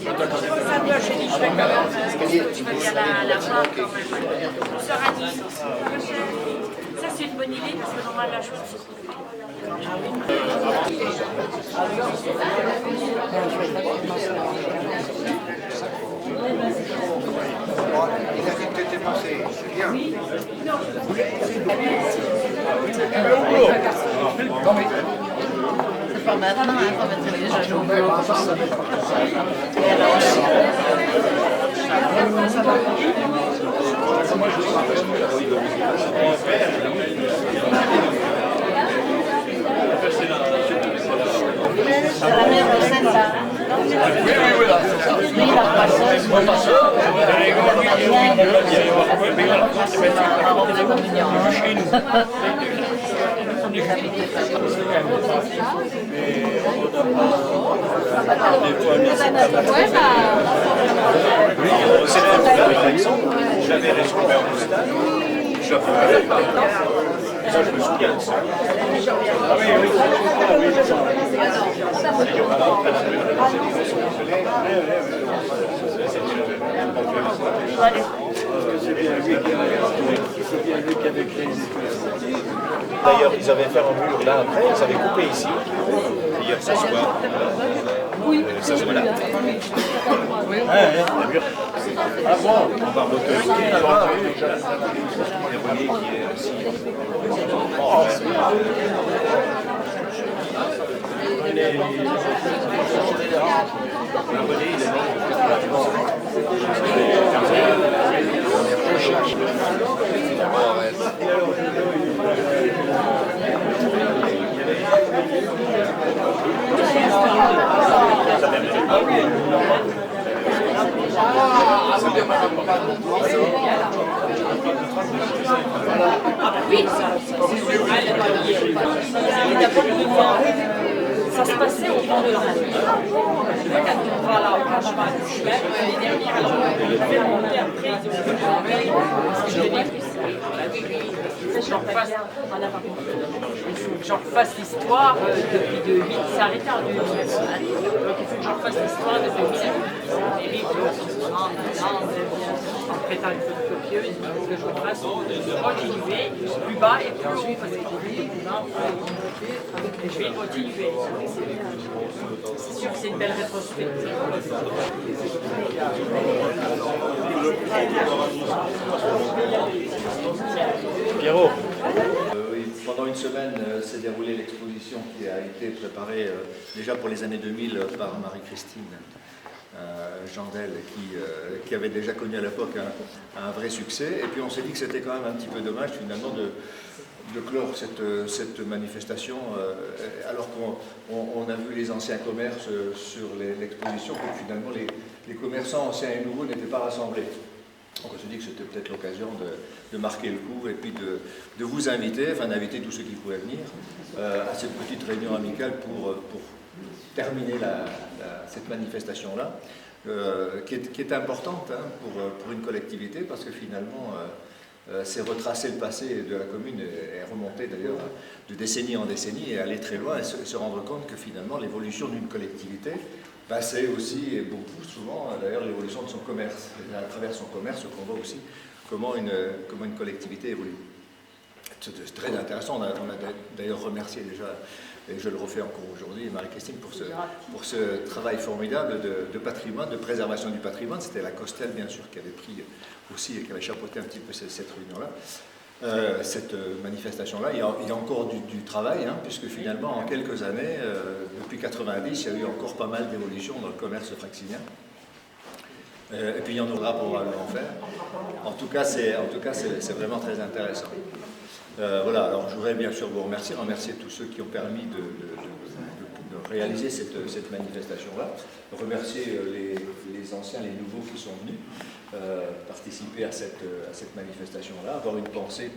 Ça doit chez les cheveux quand même. Je veux dire la voir quand même. On sera à 10. Ça c'est une bonne idée parce que normalement la chose se trouve pas. Il a dit que tu étais passé, c'est bien. C'est pas maintenant, il faut mettre les jeunes au bureau pour ça. C'est la meilleure recette, ça. Oui, la passeuse. Je l'avais réchauffé en moustache, je l'avais pas. Ça, je me souviens de ça. Ah oui, oui. D'ailleurs, ils avaient fait un mur là après, ils avaient coupé ici. Hier, ce soir. Ça, c'est voilà. Ah bon, on va voter là-bas. Qui est aussi. Oui, ça se passait au fond de la rue. Quand on va là au cachement du chemin, l'année dernière, on avait remonté après, j'en refasse l'histoire depuis 2008, c'est arrêté en 2009. Donc il faut que j'en refasse l'histoire de 2007. Et puis, en prêtant une photocopieuse, il faut que je refasse continuer plus bas et plus haut parce que je vais continuer. C'est sûr que c'est une belle rétrospective. Pierrot. Pendant une semaine s'est déroulée l'exposition qui a été préparée déjà pour les années 2000 par Marie-Christine Jandel, qui avait déjà connu à l'époque un vrai succès. Et puis on s'est dit que c'était quand même un petit peu dommage finalement de clore cette manifestation alors qu'on a vu les anciens commerces sur l'exposition, que finalement les commerçants anciens et nouveaux n'étaient pas rassemblés. Donc on se dit que c'était peut-être l'occasion de marquer le coup et puis de vous inviter, enfin d'inviter tous ceux qui pouvaient venir à cette petite réunion amicale pour terminer cette manifestation-là, qui est importante hein, pour une collectivité parce que finalement c'est retracer le passé de la commune et remonter d'ailleurs de décennie en décennie et aller très loin et se rendre compte que finalement l'évolution d'une collectivité, c'est aussi, et beaucoup souvent, d'ailleurs, l'évolution de son commerce. Et à travers son commerce, qu'on voit aussi comment une collectivité évolue. C'est très intéressant. On a d'ailleurs remercié déjà, et je le refais encore aujourd'hui, Marie-Christine pour ce travail formidable de patrimoine, de préservation du patrimoine. C'était la Costel, bien sûr, qui avait pris aussi et qui avait chapeauté un petit peu cette réunion-là. Cette manifestation-là, il y a encore du travail, hein, puisque finalement, en quelques années, depuis 90, il y a eu encore pas mal d'évolutions dans le commerce fraxinien. Et puis il y en aura probablement faire. En tout cas, c'est vraiment très intéressant. Voilà, alors je voudrais bien sûr vous remercier tous ceux qui ont permis de réaliser cette manifestation-là, remercier les anciens, les nouveaux qui sont venus participer à cette manifestation-là, avoir une pensée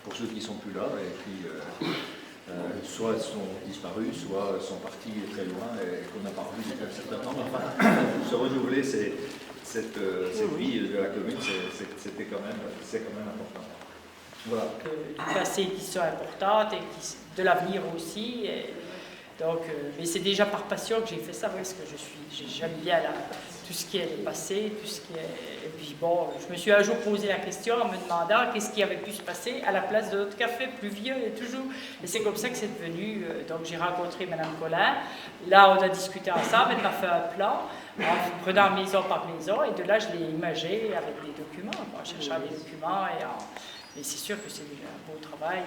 pour ceux qui ne sont plus là, et puis soit sont disparus, soit sont partis très loin et qu'on n'a pas revu depuis un certain temps. Enfin, se renouveler cette vie de la commune, c'est quand même important. Voilà. du passé qui sont importantes et de l'avenir aussi. Et donc, mais c'est déjà par passion que j'ai fait ça, parce que j'aime bien tout ce qui est le passé, tout ce qui est... Et puis bon, je me suis un jour posé la question en me demandant qu'est-ce qui avait pu se passer à la place de notre café plus vieux et toujours. Et c'est comme ça que c'est devenu. Donc j'ai rencontré Mme Collin. Là, on a discuté ensemble, elle m'a fait un plan en prenant maison par maison, et de là, je l'ai imagé avec des documents, en cherchant des documents et c'est sûr que c'est un beau travail.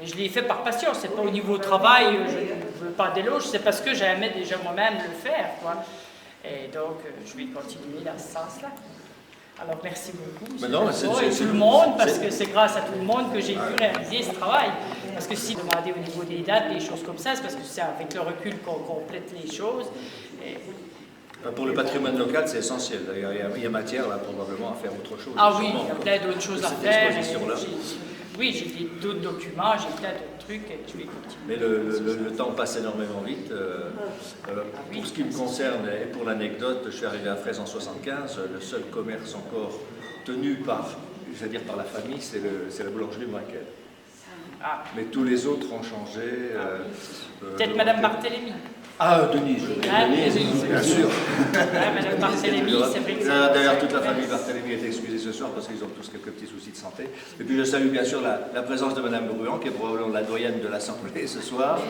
Mais je l'ai fait par passion, c'est pas au niveau travail, je ne veux pas d'éloge, c'est parce que j'aimais déjà moi-même le faire, quoi. Et donc, je vais continuer dans ce sens-là. Alors, merci beaucoup, M. Perrault, et tout le monde, parce que c'est grâce à tout le monde que j'ai pu réaliser ce travail. Parce que si demander au niveau des dates, des choses comme ça, c'est parce que c'est avec le recul qu'on complète les choses. Et... Pour le patrimoine local, c'est essentiel. Il y a matière, là, probablement, à faire autre chose. Ah oui, il y a plein d'autres choses à faire. Oui, j'ai d'autres documents, j'ai plein d'autres trucs, et je vais continuer. Mais le temps passe énormément vite. Pour ce qui me concerne, et pour l'anecdote, je suis arrivé à Fraise en 75. Le seul commerce encore tenu par la famille, c'est la boulangerie Braquel. Ah. Mais tous les autres ont changé. Peut-être Mme Barthélémy. Ah, Denise, bien sûr. Mme Barthélémy, c'est vrai que d'ailleurs, toute la famille Barthélémy est excusée ce soir parce qu'ils ont tous quelques petits soucis de santé. Et puis je salue bien sûr la présence de Mme Bruand, qui est probablement la doyenne de l'Assemblée ce soir.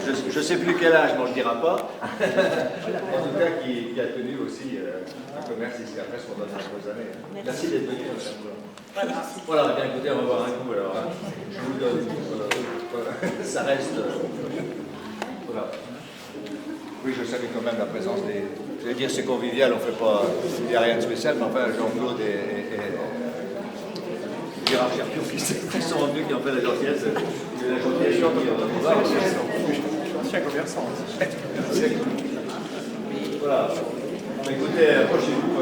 Je ne sais plus quel âge, mais on ne le dira pas. En tout cas, qui a tenu aussi un commerce ici à Fraise pendant de nombreuses années. Merci d'être venu, Mme Bruand. Voilà, bien écoutez, on va boire un coup alors. Je vous donne. Ça reste. Voilà. Oui, je salue quand même la présence des... Je vais dire c'est convivial, on fait pas... Il n'y a rien de spécial, mais enfin Jean-Claude et Gérard Cherpion qui sont venus, qui ont fait la gentillesse. La gentillesse qui ancien commerçant. Voilà. Écoutez, approchez-vous.